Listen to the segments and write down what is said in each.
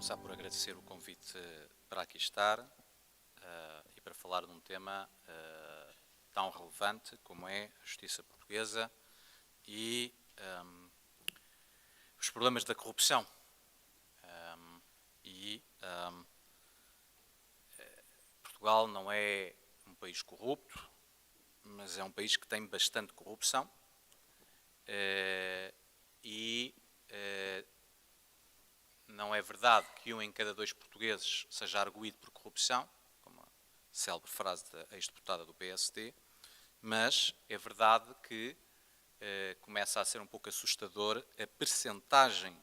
começar por agradecer o convite para aqui estar e para falar de um tema tão relevante como é a justiça portuguesa e os problemas da corrupção. Portugal não é um país corrupto, mas é um país que tem bastante corrupção não é verdade que 1 em cada 2 portugueses seja arguido por corrupção, como a célebre frase da ex-deputada do PSD, mas é verdade que começa a ser um pouco assustador a percentagem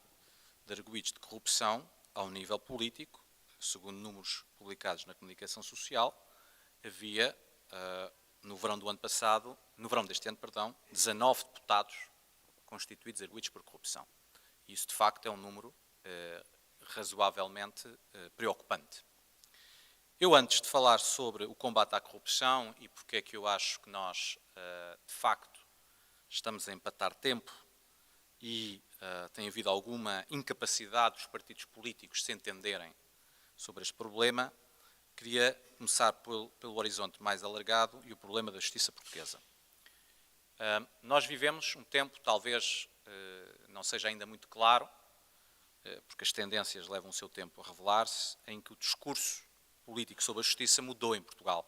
de arguidos de corrupção ao nível político. Segundo números publicados na comunicação social, havia, no verão deste ano, 19 deputados constituídos arguidos por corrupção. E isso, de facto, é um número razoavelmente preocupante. Eu, antes de falar sobre o combate à corrupção e porque é que eu acho que nós, de facto, estamos a empatar tempo e tem havido alguma incapacidade dos partidos políticos de se entenderem sobre este problema, queria começar pelo horizonte mais alargado e o problema da justiça portuguesa. Nós vivemos um tempo, talvez não seja ainda muito claro, porque as tendências levam o seu tempo a revelar-se, em que o discurso político sobre a justiça mudou em Portugal.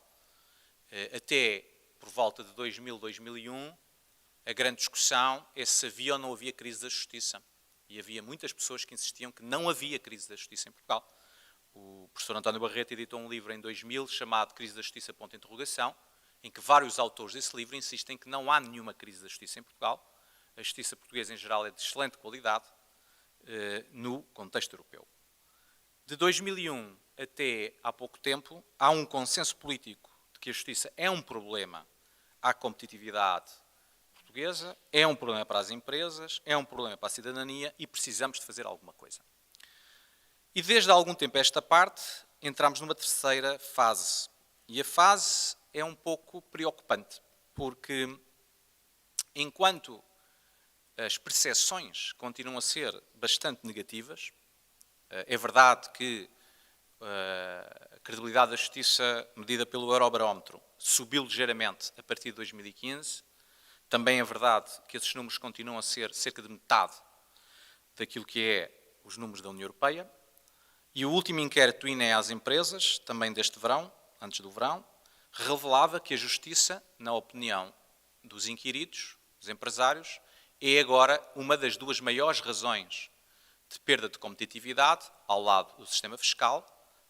Até por volta de 2000, 2001, a grande discussão é se havia ou não havia crise da justiça. E havia muitas pessoas que insistiam que não havia crise da justiça em Portugal. O professor António Barreto editou um livro em 2000 chamado Crise da Justiça, ponto de interrogação, em que vários autores desse livro insistem que não há nenhuma crise da justiça em Portugal. A justiça portuguesa, em geral, é de excelente qualidade no contexto europeu. De 2001 até há pouco tempo, há um consenso político de que a justiça é um problema à competitividade portuguesa, é um problema para as empresas, é um problema para a cidadania e precisamos de fazer alguma coisa. E desde há algum tempo a esta parte, entramos numa terceira fase. E a fase é um pouco preocupante, porque enquanto as percepções continuam a ser bastante negativas, é verdade que a credibilidade da justiça medida pelo Eurobarómetro subiu ligeiramente a partir de 2015, também é verdade que esses números continuam a ser cerca de metade daquilo que é os números da União Europeia, e o último inquérito do INE às empresas, também deste verão, antes do verão, revelava que a justiça, na opinião dos inquiridos, dos empresários, é agora uma das 2 maiores razões de perda de competitividade, ao lado do sistema fiscal,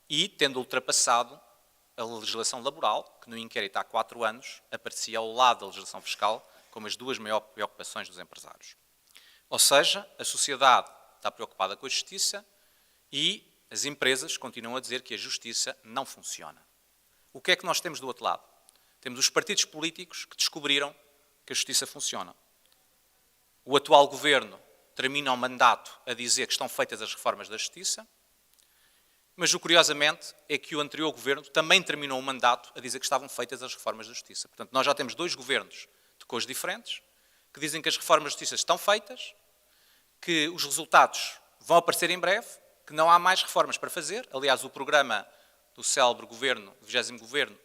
e tendo ultrapassado a legislação laboral, que no inquérito há 4 anos aparecia ao lado da legislação fiscal como as 2 maiores preocupações dos empresários. Ou seja, a sociedade está preocupada com a justiça e as empresas continuam a dizer que a justiça não funciona. O que é que nós temos do outro lado? Temos os partidos políticos que descobriram que a justiça funciona. O atual governo termina o mandato a dizer que estão feitas as reformas da justiça, mas o curiosamente é que o anterior governo também terminou o mandato a dizer que estavam feitas as reformas da justiça. Portanto, nós já temos 2 governos de cores diferentes que dizem que as reformas da justiça estão feitas, que os resultados vão aparecer em breve, que não há mais reformas para fazer. Aliás, o programa do célebre governo, do 20º governo,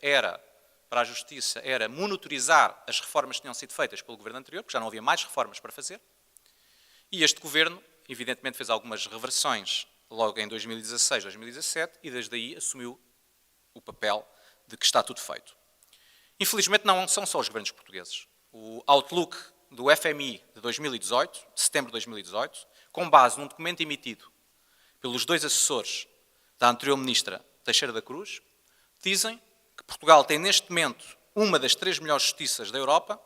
para a justiça, era monitorizar as reformas que tinham sido feitas pelo governo anterior, porque já não havia mais reformas para fazer. E este governo, evidentemente, fez algumas reversões logo em 2016, 2017, e desde aí assumiu o papel de que está tudo feito. Infelizmente, não são só os governos portugueses. O Outlook do FMI de 2018, de setembro de 2018, com base num documento emitido pelos 2 assessores da anterior ministra Teixeira da Cruz, dizem que Portugal tem neste momento uma das 3 melhores justiças da Europa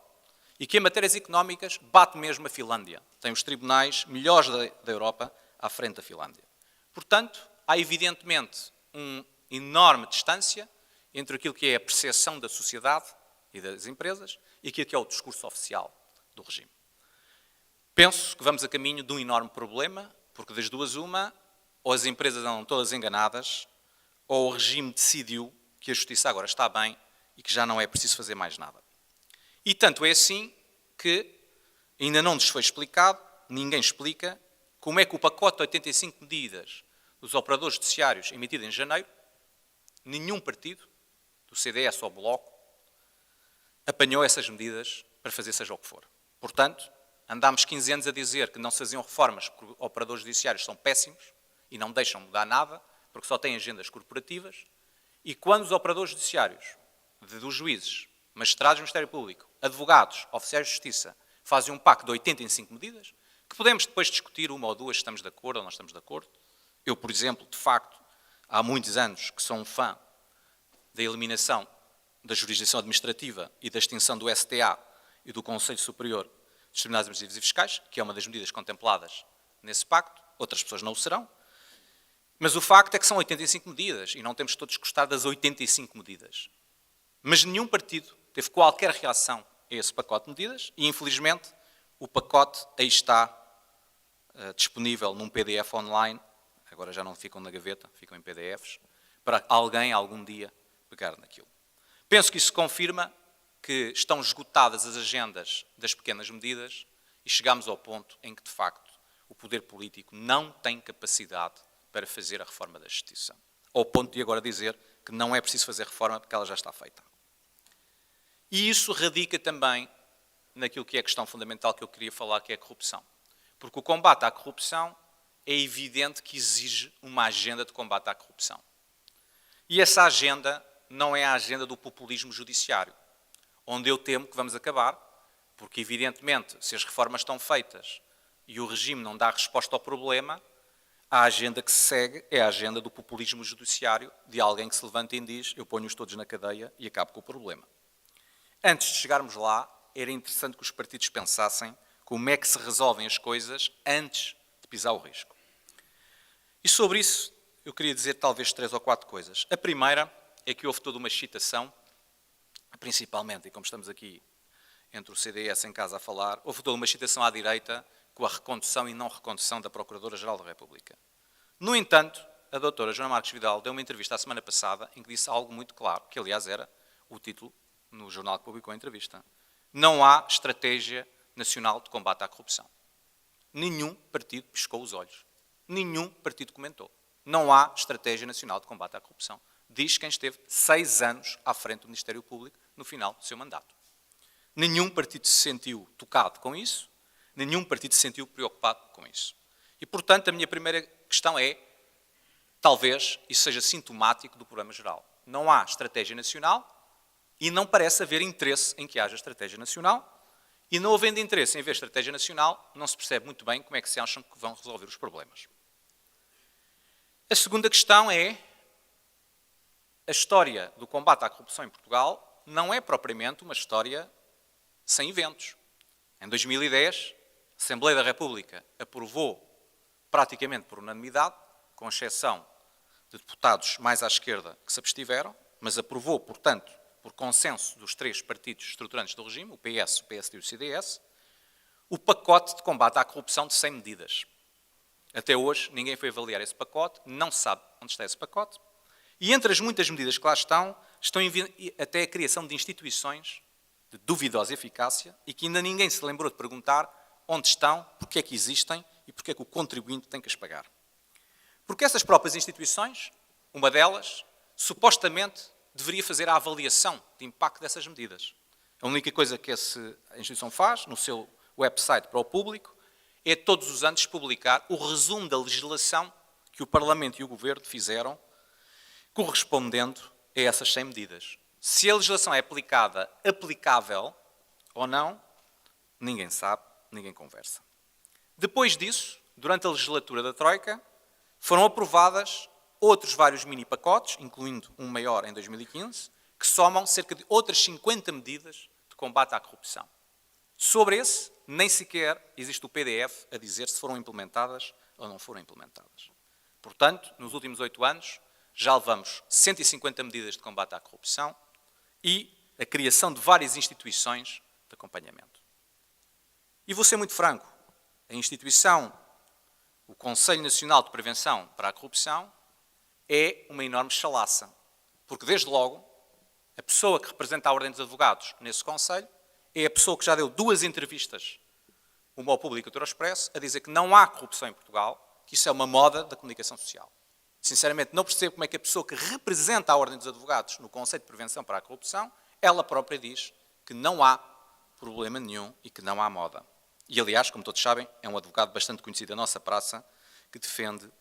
e que em matérias económicas bate mesmo a Finlândia. Tem os tribunais melhores da Europa à frente da Finlândia. Portanto, há evidentemente uma enorme distância entre aquilo que é a percepção da sociedade e das empresas e aquilo que é o discurso oficial do regime. Penso que vamos a caminho de um enorme problema, porque das duas uma, ou as empresas andam todas enganadas, ou o regime decidiu que a justiça agora está bem e que já não é preciso fazer mais nada. E tanto é assim que ainda não nos foi explicado, ninguém explica, como é que o pacote de 85 medidas dos operadores judiciários emitida em janeiro, nenhum partido, do CDS ao Bloco, apanhou essas medidas para fazer seja o que for. Portanto, andámos 15 anos a dizer que não se faziam reformas porque operadores judiciários são péssimos e não deixam mudar nada, porque só têm agendas corporativas, e quando os operadores judiciários, dos juízes, magistrados do Ministério Público, advogados, oficiais de justiça, fazem um pacto de 85 medidas, que podemos depois discutir uma ou duas se estamos de acordo ou não estamos de acordo. Eu, por exemplo, de facto, há muitos anos que sou um fã da eliminação da jurisdição administrativa e da extinção do STA e do Conselho Superior dos Tribunais Administrativos e Fiscais, que é uma das medidas contempladas nesse pacto, outras pessoas não o serão, mas o facto é que são 85 medidas e não temos todos gostar das 85 medidas. Mas nenhum partido teve qualquer reação a esse pacote de medidas e, infelizmente, o pacote aí está disponível num PDF online, agora já não ficam na gaveta, ficam em PDFs, para alguém, algum dia, pegar naquilo. Penso que isso confirma que estão esgotadas as agendas das pequenas medidas e chegamos ao ponto em que, de facto, o poder político não tem capacidade para fazer a reforma da justiça. Ao ponto de agora dizer que não é preciso fazer reforma porque ela já está feita. E isso radica também naquilo que é a questão fundamental que eu queria falar, que é a corrupção. Porque o combate à corrupção é evidente que exige uma agenda de combate à corrupção. E essa agenda não é a agenda do populismo judiciário, onde eu temo que vamos acabar, porque evidentemente, se as reformas estão feitas e o regime não dá resposta ao problema, a agenda que se segue é a agenda do populismo judiciário, de alguém que se levanta e diz, eu ponho-os todos na cadeia e acabo com o problema. Antes de chegarmos lá, era interessante que os partidos pensassem como é que se resolvem as coisas antes de pisar o risco. E sobre isso, eu queria dizer talvez 3 ou 4 coisas. A primeira é que houve toda uma excitação, principalmente, e como estamos aqui entre o CDS em casa a falar, houve toda uma excitação à direita com a recondução e não recondução da Procuradora-Geral da República. No entanto, a doutora Joana Marques Vidal deu uma entrevista a semana passada em que disse algo muito claro, que aliás era o título no jornal que publicou a entrevista. Não há estratégia nacional de combate à corrupção. Nenhum partido piscou os olhos. Nenhum partido comentou. Não há estratégia nacional de combate à corrupção. Diz quem esteve 6 anos à frente do Ministério Público no final do seu mandato. Nenhum partido se sentiu tocado com isso, nenhum partido se sentiu preocupado com isso. E, portanto, a minha primeira questão é, talvez isso seja sintomático do problema geral. Não há estratégia nacional e não parece haver interesse em que haja estratégia nacional. E não havendo interesse em haver estratégia nacional, não se percebe muito bem como é que se acham que vão resolver os problemas. A segunda questão é, a história do combate à corrupção em Portugal não é propriamente uma história sem eventos. Em 2010, a Assembleia da República aprovou praticamente por unanimidade, com exceção de deputados mais à esquerda que se abstiveram, mas aprovou, portanto, por consenso dos 3 partidos estruturantes do regime, o PS, o PSD e o CDS, o pacote de combate à corrupção de 100 medidas. Até hoje, ninguém foi avaliar esse pacote, não se sabe onde está esse pacote, e entre as muitas medidas que lá estão até a criação de instituições de duvidosa eficácia e que ainda ninguém se lembrou de perguntar onde estão, porque é que existem e porque é que o contribuinte tem que as pagar. Porque essas próprias instituições, uma delas, supostamente deveria fazer a avaliação de impacto dessas medidas. A única coisa que a instituição faz, no seu website para o público, é todos os anos publicar o resumo da legislação que o Parlamento e o Governo fizeram correspondendo a essas 100 medidas. Se a legislação é aplicável ou não, ninguém sabe, ninguém conversa. Depois disso, durante a legislatura da Troika, foram aprovadas outros vários mini-pacotes, incluindo um maior em 2015, que somam cerca de outras 50 medidas de combate à corrupção. Sobre esse, nem sequer existe o PDF a dizer se foram implementadas ou não foram implementadas. Portanto, nos últimos 8 anos, já levamos 150 medidas de combate à corrupção e a criação de várias instituições de acompanhamento. E vou ser muito franco, a instituição, o Conselho Nacional de Prevenção para a Corrupção, é uma enorme chalaça, porque desde logo, a pessoa que representa a Ordem dos Advogados nesse Conselho é a pessoa que já deu 2 entrevistas, uma ao Público e outra ao Expresso, a dizer que não há corrupção em Portugal, que isso é uma moda da comunicação social. Sinceramente, não percebo como é que a pessoa que representa a Ordem dos Advogados no Conselho de Prevenção para a Corrupção, ela própria diz que não há problema nenhum e que não há moda. E, aliás, como todos sabem, é um advogado bastante conhecido da nossa praça que defende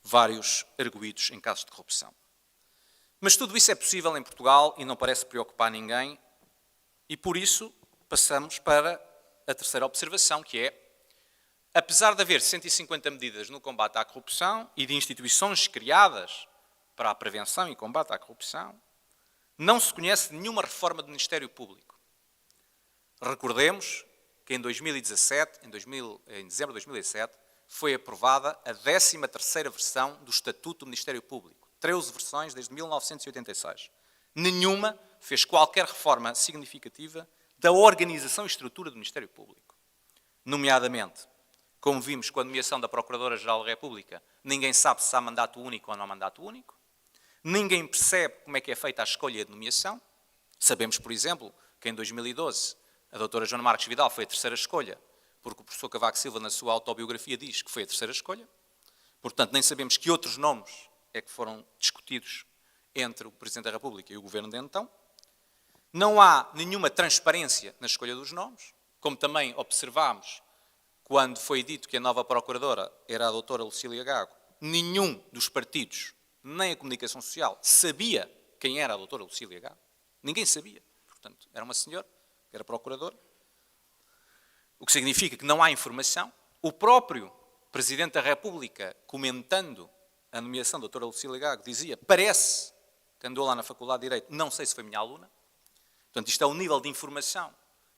vários arguidos em casos de corrupção. Mas tudo isso é possível em Portugal e não parece preocupar ninguém, e por isso passamos para a terceira observação, que é: apesar de haver 150 medidas no combate à corrupção e de instituições criadas para a prevenção e combate à corrupção, não se conhece nenhuma reforma do Ministério Público. Recordemos que em 2017, em dezembro de 2007, foi aprovada a 13ª versão do Estatuto do Ministério Público. 13 versões desde 1986. Nenhuma fez qualquer reforma significativa da organização e estrutura do Ministério Público. Nomeadamente, como vimos com a nomeação da Procuradora-Geral da República, ninguém sabe se há mandato único ou não há mandato único. Ninguém percebe como é que é feita a escolha de nomeação. Sabemos, por exemplo, que em 2012 a doutora Joana Marques Vidal foi a terceira escolha, porque o professor Cavaco Silva, na sua autobiografia, diz que foi a terceira escolha. Portanto, nem sabemos que outros nomes é que foram discutidos entre o Presidente da República e o Governo de então. Não há nenhuma transparência na escolha dos nomes, como também observámos quando foi dito que a nova Procuradora era a doutora Lucília Gago. Nenhum dos partidos, nem a comunicação social, sabia quem era a doutora Lucília Gago. Ninguém sabia. Portanto, era uma senhora, que era Procuradora. O que significa que não há informação. O próprio Presidente da República, comentando a nomeação da doutora Lucília Gago, dizia: parece que andou lá na Faculdade de Direito, não sei se foi minha aluna. Portanto, isto é o nível de informação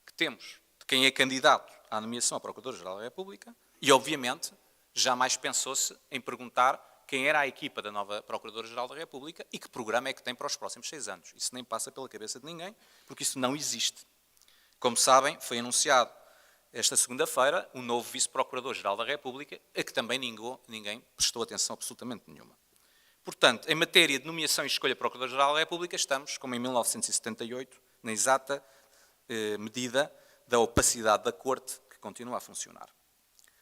que temos de quem é candidato à nomeação à Procuradora-Geral da República e, obviamente, jamais pensou-se em perguntar quem era a equipa da nova Procuradora-Geral da República e que programa é que tem para os próximos 6 anos. Isso nem passa pela cabeça de ninguém, porque isso não existe. Como sabem, foi anunciado esta segunda-feira o novo Vice-Procurador-Geral da República, a que também ninguém prestou atenção absolutamente nenhuma. Portanto, em matéria de nomeação e escolha de Procurador-Geral da República, estamos, como em 1978, na exata medida da opacidade da Corte, que continua a funcionar.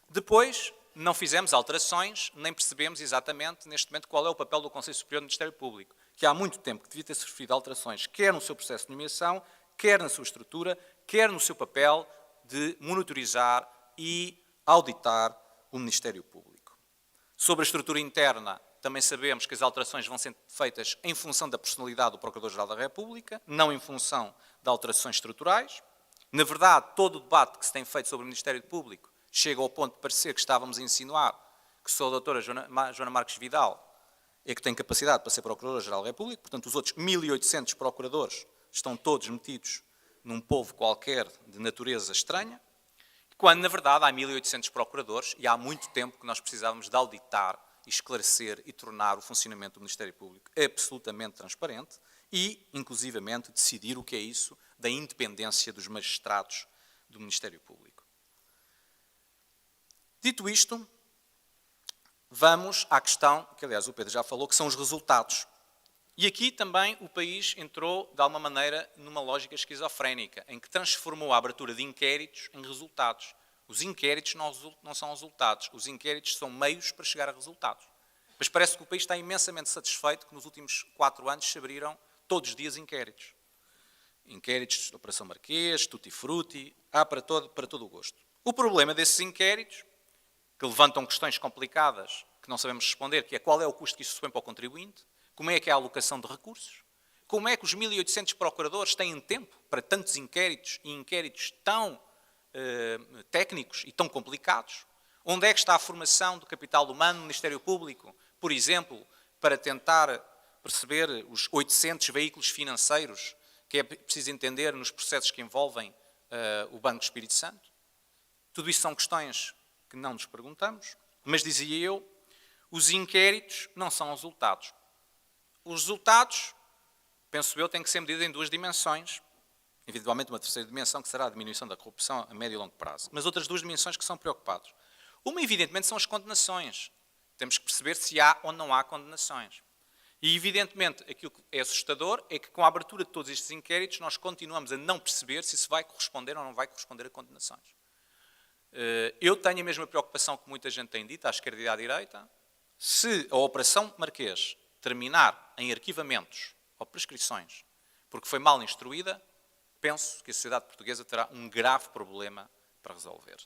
Depois, não fizemos alterações, nem percebemos exatamente, neste momento, qual é o papel do Conselho Superior do Ministério Público, que há muito tempo que devia ter sofrido alterações, quer no seu processo de nomeação, quer na sua estrutura, quer no seu papel de monitorizar e auditar o Ministério Público. Sobre a estrutura interna, também sabemos que as alterações vão ser feitas em função da personalidade do Procurador-Geral da República, não em função de alterações estruturais. Na verdade, todo o debate que se tem feito sobre o Ministério Público chega ao ponto de parecer que estávamos a insinuar que só a doutora Joana Marques Vidal é que tem capacidade para ser Procuradora-Geral da República, portanto os outros 1.800 procuradores estão todos metidos num povo qualquer de natureza estranha, quando na verdade há 1.800 procuradores e há muito tempo que nós precisávamos de auditar, esclarecer e tornar o funcionamento do Ministério Público absolutamente transparente e, inclusivamente, decidir o que é isso da independência dos magistrados do Ministério Público. Dito isto, vamos à questão, que aliás o Pedro já falou, que são os resultados. E aqui também o país entrou, de alguma maneira, numa lógica esquizofrénica, em que transformou a abertura de inquéritos em resultados. Os inquéritos não são resultados, os inquéritos são meios para chegar a resultados. Mas parece que o país está imensamente satisfeito que nos últimos 4 anos se abriram todos os dias inquéritos. Inquéritos de Operação Marquês, Tutti Frutti, há para todo o gosto. O problema desses inquéritos, que levantam questões complicadas que não sabemos responder, que é qual é o custo que isso supõe para o contribuinte, como é que é a alocação de recursos, como é que os 1.800 procuradores têm tempo para tantos inquéritos e inquéritos tão técnicos e tão complicados, onde é que está a formação do capital humano no Ministério Público, por exemplo, para tentar perceber os 800 veículos financeiros que é preciso entender nos processos que envolvem o Banco do Espírito Santo. Tudo isso são questões que não nos perguntamos, mas dizia eu, os inquéritos não são resultados. Os resultados, penso eu, têm que ser medidos em 2 dimensões, eventualmente uma terceira dimensão, que será a diminuição da corrupção a médio e longo prazo, mas outras 2 dimensões que são preocupadas. Uma, evidentemente, são as condenações. Temos que perceber se há ou não há condenações. E, evidentemente, aquilo que é assustador é que, com a abertura de todos estes inquéritos, nós continuamos a não perceber se isso vai corresponder ou não vai corresponder a condenações. Eu tenho a mesma preocupação que muita gente tem dito, à esquerda e à direita. Se a Operação Marquês terminar em arquivamentos ou prescrições porque foi mal instruída, penso que a sociedade portuguesa terá um grave problema para resolver.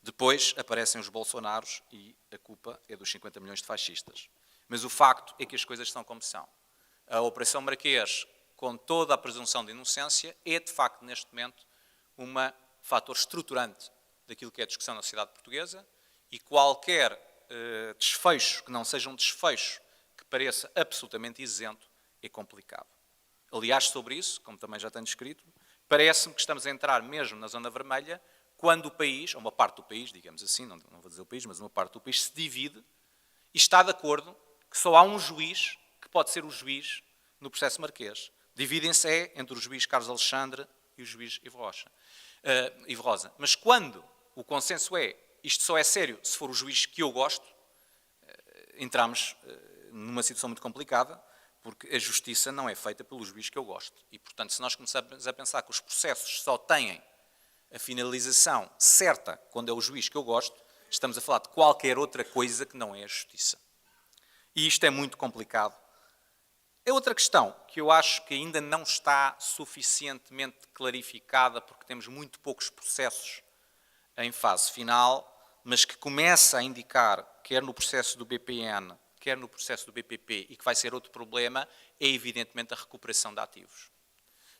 Depois aparecem os Bolsonaros e a culpa é dos 50 milhões de fascistas. Mas o facto é que as coisas são como são. A Operação Marquês, com toda a presunção de inocência, é de facto neste momento um fator estruturante daquilo que é a discussão na sociedade portuguesa e qualquer desfecho que não seja um desfecho que pareça absolutamente isento é complicado. Aliás, sobre isso, como também já tenho descrito, parece-me que estamos a entrar mesmo na zona vermelha quando o país, ou uma parte do país, digamos assim, não vou dizer o país, mas uma parte do país se divide e está de acordo que só há um juiz que pode ser o juiz no processo Marquês. Dividem-se entre o juiz Carlos Alexandre e o juiz Ivo Rosa. Mas quando o consenso é isto só é sério se for o juiz que eu gosto, entramos numa situação muito complicada, porque a justiça não é feita pelo juiz que eu gosto. E, portanto, se nós começarmos a pensar que os processos só têm a finalização certa quando é o juiz que eu gosto, estamos a falar de qualquer outra coisa que não é a justiça. E isto é muito complicado. É outra questão que eu acho que ainda não está suficientemente clarificada, porque temos muito poucos processos em fase final, mas que começa a indicar, quer no processo do BPN, quer no processo do BPP, e que vai ser outro problema, é evidentemente a recuperação de ativos.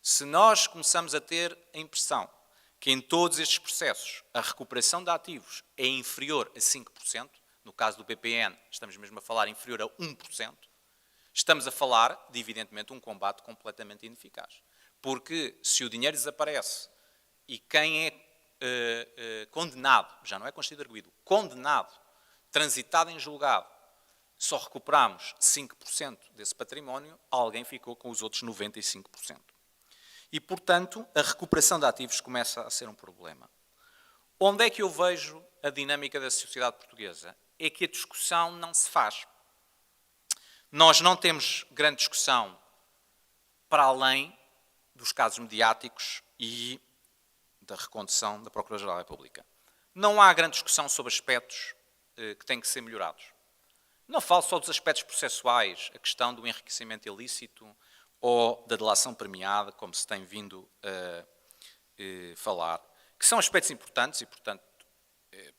Se nós começamos a ter a impressão que em todos estes processos a recuperação de ativos é inferior a 5%, no caso do BPN estamos mesmo a falar inferior a 1%, estamos a falar de, evidentemente, um combate completamente ineficaz. Porque se o dinheiro desaparece e quem é condenado, já não é constituído arguido, condenado, transitado em julgado, só recuperamos 5% desse património, alguém ficou com os outros 95%. E, portanto, a recuperação de ativos começa a ser um problema. Onde é que eu vejo a dinâmica da sociedade portuguesa? É que a discussão não se faz. Nós não temos grande discussão para além dos casos mediáticos e da recondução da Procuradoria-Geral da República. Não há grande discussão sobre aspectos que têm que ser melhorados. Não falo só dos aspectos processuais, a questão do enriquecimento ilícito ou da delação premiada, como se tem vindo a falar, que são aspectos importantes e, portanto,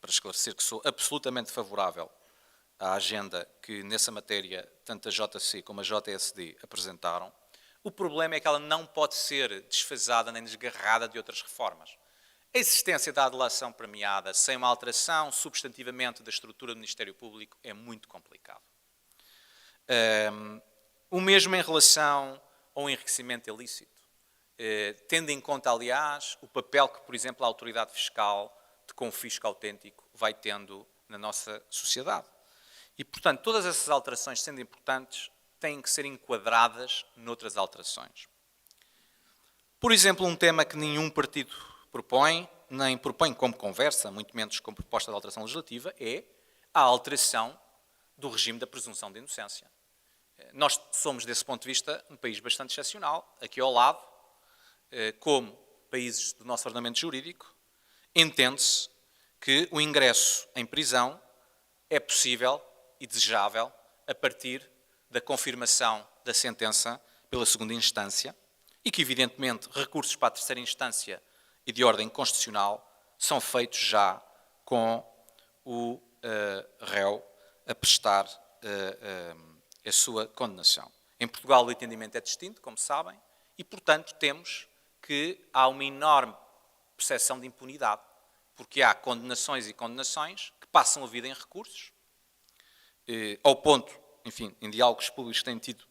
para esclarecer que sou absolutamente favorável à agenda que, nessa matéria, tanto a JC como a JSD apresentaram. O problema é que ela não pode ser desfasada nem desgarrada de outras reformas. A existência da delação premiada sem uma alteração substantivamente da estrutura do Ministério Público é muito complicado. O mesmo em relação ao enriquecimento ilícito. Tendo em conta, aliás, o papel que, por exemplo, a autoridade fiscal de confisco autêntico vai tendo na nossa sociedade. E, portanto, todas essas alterações, sendo importantes, têm que ser enquadradas noutras alterações. Por exemplo, um tema que nenhum partido propõe, nem propõe como conversa, muito menos como proposta de alteração legislativa, é a alteração do regime da presunção de inocência. Nós somos, desse ponto de vista, um país bastante excepcional. Aqui ao lado, como países do nosso ordenamento jurídico, entende-se que o ingresso em prisão é possível e desejável a partir da confirmação da sentença pela segunda instância e que, evidentemente, recursos para a terceira instância e de ordem constitucional são feitos já com o réu a prestar a sua condenação. Em Portugal o entendimento é distinto, como sabem, e, portanto, temos que há uma enorme percepção de impunidade, porque há condenações e condenações que passam a vida em recursos, ao ponto, enfim, em diálogos públicos que tenho tido,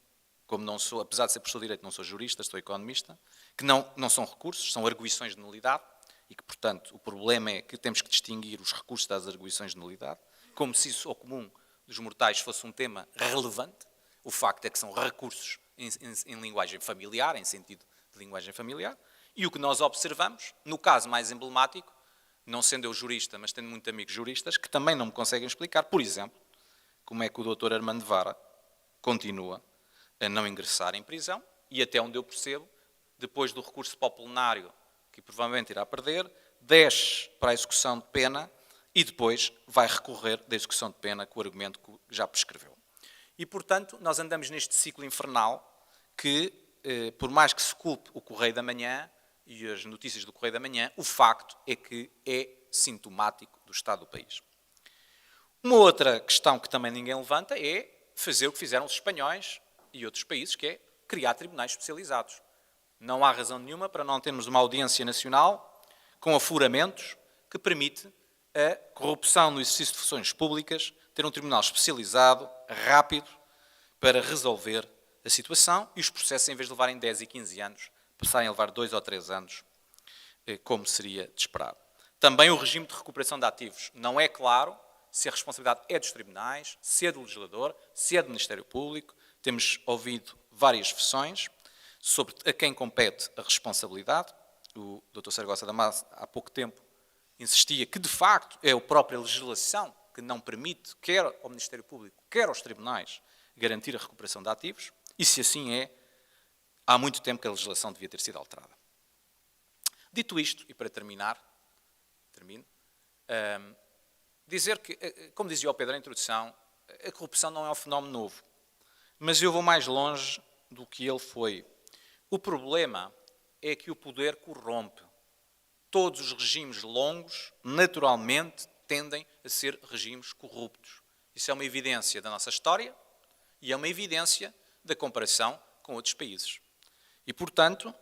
como não sou, apesar de ser professor de Direito, não sou jurista, sou economista, que não são recursos, são arguições de nulidade, e que, portanto, o problema é que temos que distinguir os recursos das arguições de nulidade, como se isso, ao comum dos mortais, fosse um tema relevante. O facto é que são recursos em linguagem familiar, em sentido de linguagem familiar, e o que nós observamos, no caso mais emblemático, não sendo eu jurista, mas tendo muitos amigos juristas, que também não me conseguem explicar, por exemplo, como é que o Dr. Armando Vara continua a não ingressar em prisão e, até onde eu percebo, depois do recurso para o plenário, que provavelmente irá perder, desce para a execução de pena e depois vai recorrer da execução de pena com o argumento que já prescreveu. E, portanto, nós andamos neste ciclo infernal que, por mais que se culpe o Correio da Manhã e as notícias do Correio da Manhã, o facto é que é sintomático do estado do país. Uma outra questão que também ninguém levanta é fazer o que fizeram os espanhóis e outros países, que é criar tribunais especializados. Não há razão nenhuma para não termos uma audiência nacional com afuramentos que permite a corrupção no exercício de funções públicas, ter um tribunal especializado, rápido, para resolver a situação e os processos, em vez de levarem 10 e 15 anos, passarem a levar 2 ou 3 anos, como seria de esperar. Também o regime de recuperação de ativos. Não é claro se a responsabilidade é dos tribunais, se é do legislador, se é do Ministério Público. Temos ouvido várias versões sobre a quem compete a responsabilidade. O Dr. Saragossa Damasio, há pouco tempo, insistia que, de facto, é a própria legislação que não permite, quer ao Ministério Público, quer aos tribunais, garantir a recuperação de ativos. E se assim é, há muito tempo que a legislação devia ter sido alterada. Dito isto, e para termino, dizer que, como dizia o Pedro na introdução, a corrupção não é um fenómeno novo. Mas eu vou mais longe do que ele foi. O problema é que o poder corrompe. Todos os regimes longos, naturalmente, tendem a ser regimes corruptos. Isso é uma evidência da nossa história e é uma evidência da comparação com outros países. E, portanto,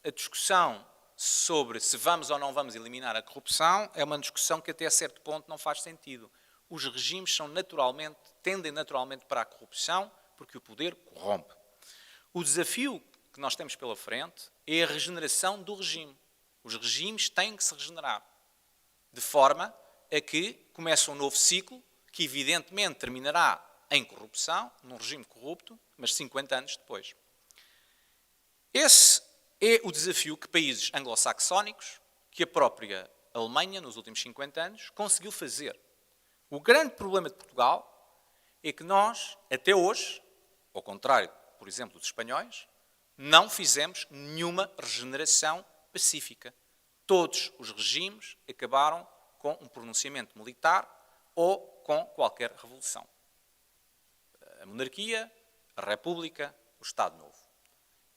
a discussão sobre se vamos ou não vamos eliminar a corrupção é uma discussão que até a certo ponto não faz sentido. Os regimes tendem naturalmente para a corrupção porque o poder corrompe. O desafio que nós temos pela frente é a regeneração do regime. Os regimes têm que se regenerar, de forma a que comece um novo ciclo que evidentemente terminará em corrupção, num regime corrupto, mas 50 anos depois. Esse é o desafio que países anglo-saxónicos, que a própria Alemanha, nos últimos 50 anos, conseguiu fazer. O grande problema de Portugal é que nós, até hoje, ao contrário, por exemplo, dos espanhóis, não fizemos nenhuma regeneração pacífica. Todos os regimes acabaram com um pronunciamento militar ou com qualquer revolução. A monarquia, a república, o Estado Novo.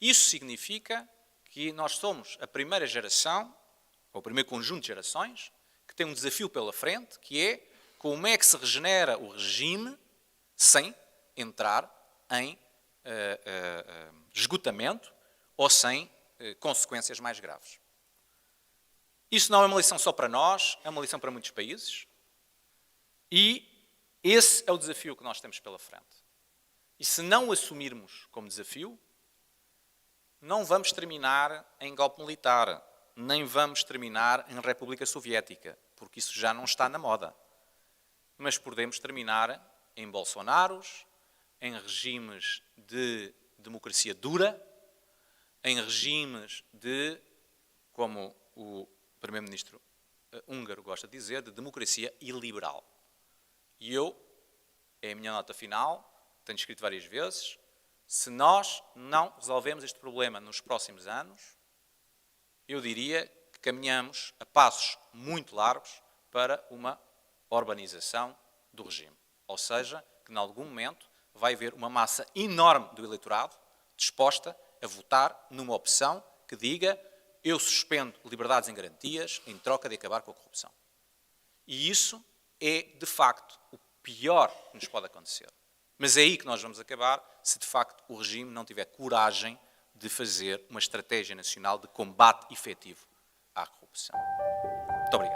Isso significa que nós somos a primeira geração, ou o primeiro conjunto de gerações, que tem um desafio pela frente, que é como é que se regenera o regime sem entrar em esgotamento ou sem consequências mais graves. Isso não é uma lição só para nós, é uma lição para muitos países. E esse é o desafio que nós temos pela frente. E se não o assumirmos como desafio, não vamos terminar em golpe militar, nem vamos terminar em República Soviética, porque isso já não está na moda. Mas podemos terminar em Bolsonaros, em regimes de democracia dura, em regimes de, como o primeiro-ministro húngaro gosta de dizer, de democracia iliberal. E é a minha nota final, tenho escrito várias vezes, se nós não resolvemos este problema nos próximos anos, eu diria que caminhamos a passos muito largos para uma urbanização do regime. Ou seja, que em algum momento vai haver uma massa enorme do eleitorado disposta a votar numa opção que diga eu suspendo liberdades em garantias em troca de acabar com a corrupção. E isso é, de facto, o pior que nos pode acontecer. Mas é aí que nós vamos acabar se, de facto, o regime não tiver coragem de fazer uma estratégia nacional de combate efetivo à corrupção. Muito obrigado.